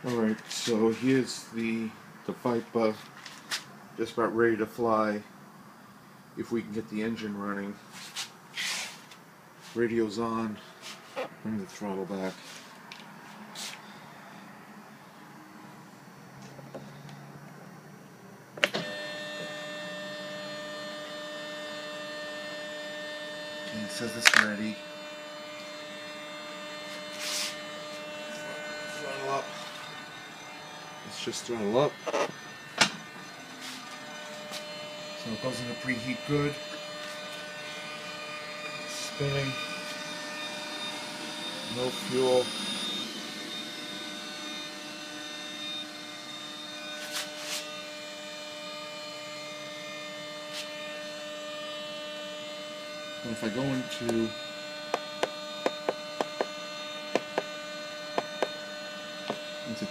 Alright, so here's the Viper, just about ready to fly, if we can get the engine running. Radio's on, bring the throttle back. Okay, it says it's ready. Throttle up. Let's just throttle up. So it goes into preheat good. Spinning. No fuel. And if I go into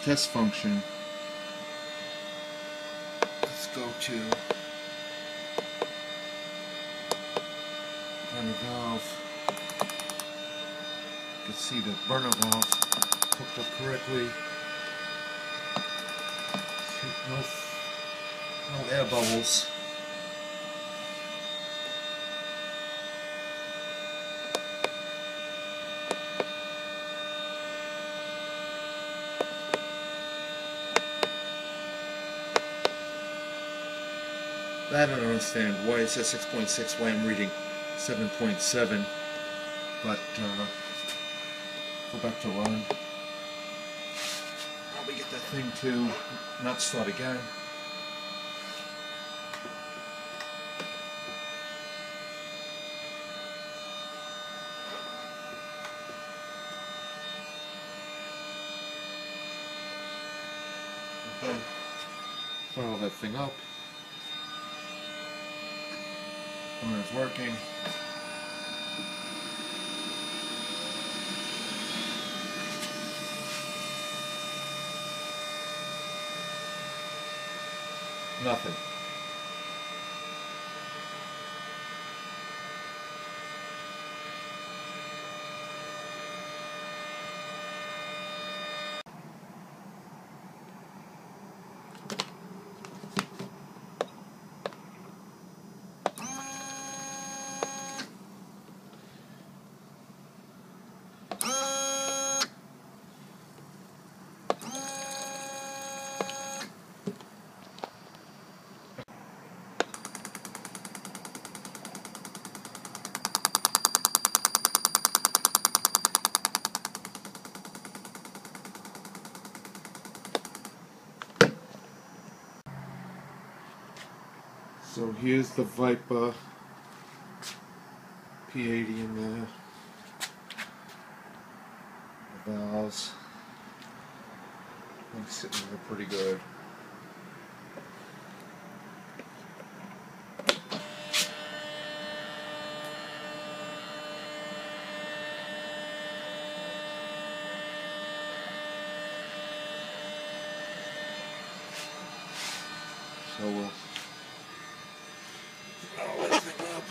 test function, let's go to burner valve. You can see the burner valve hooked up correctly. No air bubbles. I don't understand why it says 6.6, why I'm reading 7.7, but go back to run. Probably get that thing to not start again. Okay, fire that thing up. It's working. Nothing. So here's the Viper P80 in there. The valves. I think sitting there pretty good. So we'll roll that thing up.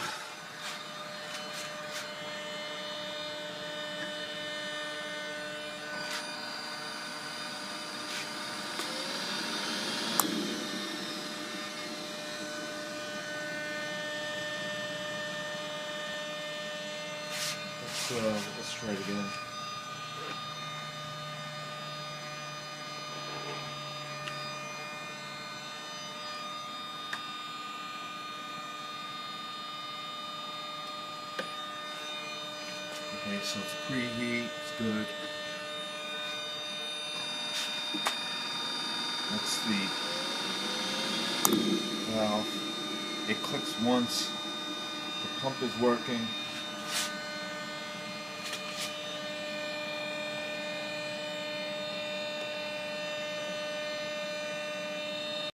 Let's try it again. Okay, so it's preheat, it's good. That's the valve. It clicks once. The pump is working.